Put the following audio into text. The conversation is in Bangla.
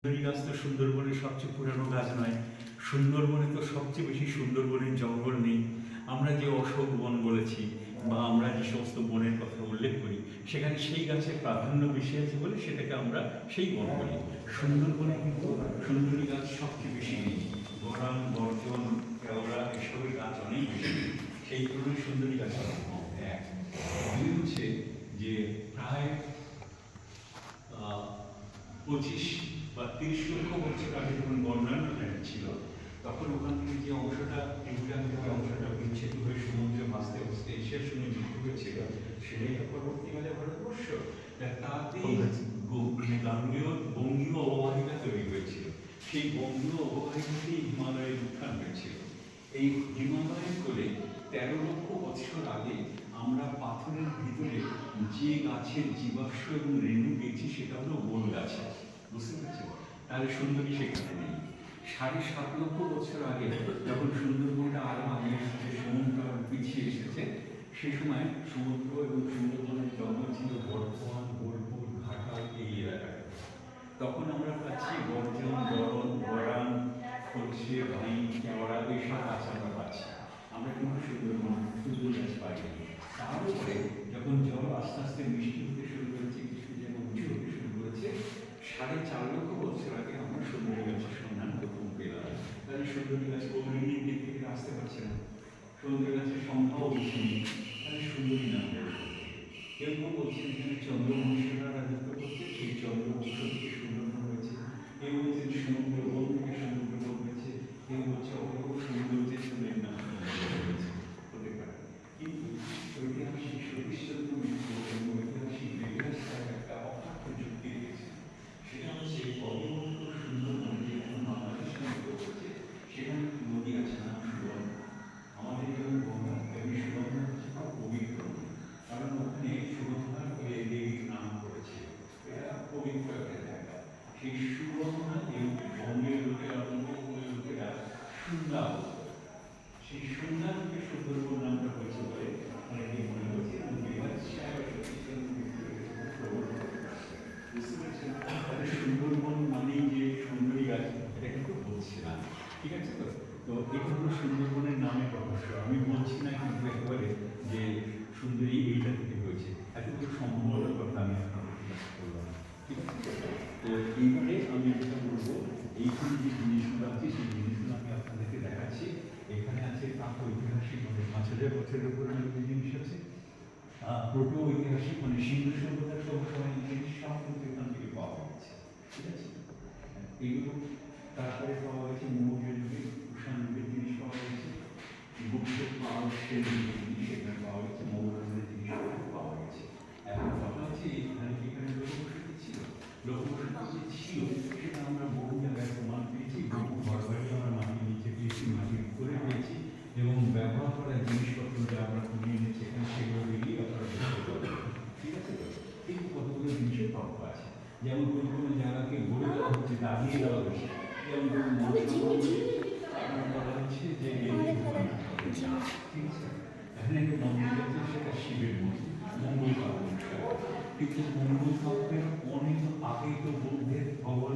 সুন্দরী গাছ তো সুন্দরবনের সবচেয়ে পুরানো গাছ নয়। সুন্দরবনে তো সবচেয়ে বেশি সুন্দরবনের জঙ্গল নেই। আমরা যে অশোক বন বলেছি বা আমরা যে সমস্ত বনের কথা উল্লেখ করি, সেখানে সেই গাছের প্রাধান্য বেশি আছে বলে সেটাকে আমরা সেই বন বলি। সুন্দরবনে কিন্তু সুন্দরী গাছ সবচেয়ে বেশি নেই। গরান, গর্জন, কেওড়া এসবের গাছ অনেক বেশি নেই। সেই তুলনায় সুন্দরী গাছ অনেক কম। এক দুই হচ্ছে যে প্রায় 25 বা 30 লক্ষ বছর আগে যখন গন্ডার প্ল্যানেট ছিল, তখন ওখান থেকে যে অংশটা ইউরান থেকে অংশটা বিচ্ছেদ হয়ে সমুদ্রে ভাসতে ভাসতে এশিয়ার সঙ্গে যুক্ত হয়েছিল, সেটাই পরবর্তীকালে ভারতবর্ষ। তাতেই গাঙ্গেয় বঙ্গীয় অববাহিকা তৈরি হয়েছিল। সেই বঙ্গীয় অববাহিকাতেই হিমালয়ের উত্থান হয়েছিল। এই হিমালয়ের কোলে 13 লক্ষ বছর আগে আমরা পাথরের ভিতরে যে গাছের জীবাশ্ম এবং রেণু পেয়েছি সেটা হলো বোল গাছ। বুঝতে পারছেন? তাহলে সুন্দরী সেখানে নেই। 7.5 লক্ষ বছর আগে যখন সুন্দরবনটা আরো আগে এসেছে, সমুদ্র পিছিয়ে এসেছে, সেই সময় সমুদ্র এবং সুন্দরবনের জঙ্গল ছিল বর্ধমান, বোলপুর, ঘাটাল এই এলাকায়। তখন আমরা পাচ্ছি গর্জন, গরম, গরান, খলসে, ভাই, কেওড়া এইসব গাছ আমরা পাচ্ছি। আমরা কিন্তু সুন্দরবন গাছ পাইনি। তার উপরে যখন জল আস্তে আস্তে মিষ্টি হতে শুরু করেছে, কিছু যেমন উঁচু হতে শুরু করেছে, 4.5 লক্ষ বছর আগে আমরা সুন্দরী গাছের সন্ধান প্রথম পেলাম। তাহলে সুন্দরী গাছ প্রকৃতির দিক থেকে আসতে পারছে না, সুন্দরী গাছের সংখ্যাও বেশি নেই, তাহলে সুন্দরী নাম হলো। কেউ কেউ বলছেন এখানে চন্দ্রবংশীরা রাজত্ব করছে, সেই চন্দ্রবংশ থেকে সুন্দরবন হয়েছে। কেউ বলছেন সমুদ্রবন থেকে সমুদ্রবন হয়েছে, কেউ বলছে অপূর্ব সৌন্দর্যের সুন্দর নাম হয়েছে। হতে পারে, কিন্তু ঐতিহাসিক সতীশচন্দ্র মিত্র এবং ঐতিহাসিক বিকাশ একটা অকাট্য যুক্তি দিয়েছে। সেটা হচ্ছে অবিভক্ত সুন্দরবন যেখানে বাংলাদেশ করছে, সেখানে নদী আছে, নাম সুবর্ণা। আমাদের যেমন গঙ্গা, তেমনি সুবর্ণা হচ্ছে খুব পবিত্র, কারণ ওখানে সুবর্ণা করে দেবীর নাম করেছে। এটা পবিত্র একটা জায়গা। সেই সুবর্ণা এই বঙ্গের লোকেরা, উপকূলের লোকেরা সুন্দা বলতো। সেই সুন্দর থেকে সুন্দরবন নামটা হয়েছে বলে অনেকে মনে করছে। বুঝতে পারছেন? তাহলে সুন্দরবন মানেই যে সুন্দরী গাছ, এটা কিন্তু বলছি না। ঠিক আছে তো? তো এটা হলো সুন্দরবনের নামে রহস্য। আমি বলছি না কিন্তু একেবারে যে সুন্দরী এইটা থেকে হয়েছে, এতটুকু সম্ভাবনার কথা আমি আপনাদের বললাম। ঠিক আছে? তো এইবারে আমি যেটা বলবো, এইখানে যে জিনিসগুলো আছে সেই জিনিসগুলো আমি আপনাদেরকে দেখাচ্ছি। এখানে আছে প্রাক ঐতিহাসিক, মানে 5,000 বছরের পুরনো যে জিনিস আছে, প্রোটো ঐতিহাসিক মানে সিন্ধু সভ্যতার সময় জিনিস সব কিন্তু এখান থেকে পাওয়া গেছে। ঠিক আছে? এইগুলো তারপরে পাওয়া গেছে মৌর্য যুগে, কুষাণ যুগের জিনিস পাওয়া গেছে, গুপ্ত পাল সেন যুগের জিনিস এখানে পাওয়া গেছে, মৌর্যদের জিনিস পাওয়া গেছে। এখন কথা হচ্ছে এখানে যেখানে লোকবসতি ছিল, লোকবসতি যে ছিল সেটা আমরা বহু জায়গায় প্রমাণ পেয়েছি, বহু ঘর বাড়ি আমরা মাটির নিচে পেয়েছি, মাটির উপরে পেয়েছি, এবং ব্যবহার করা জিনিসপত্র যা আমরা কিনে এনেছি এখানে সেগুলো দিয়েই আপনারা দেখতে পাবেন। ঠিক আছে তো? কিন্তু কতগুলো জিনিসের তথ্য আছে, যেমন কোনো কোনো জায়গাকে গড়ে দেওয়া হচ্ছে, দাঁড়িয়ে দেওয়া হচ্ছে, যেমন কোনো আপনার বলা হচ্ছে যে ঠিক আছে, এখানে একটা মন্দির আছে, সেটা শিবের মন্দির, মঙ্গল কাব্য। কিন্তু মঙ্গল কাব্যের অনেক আগেই তো বৌদ্ধের ভগবান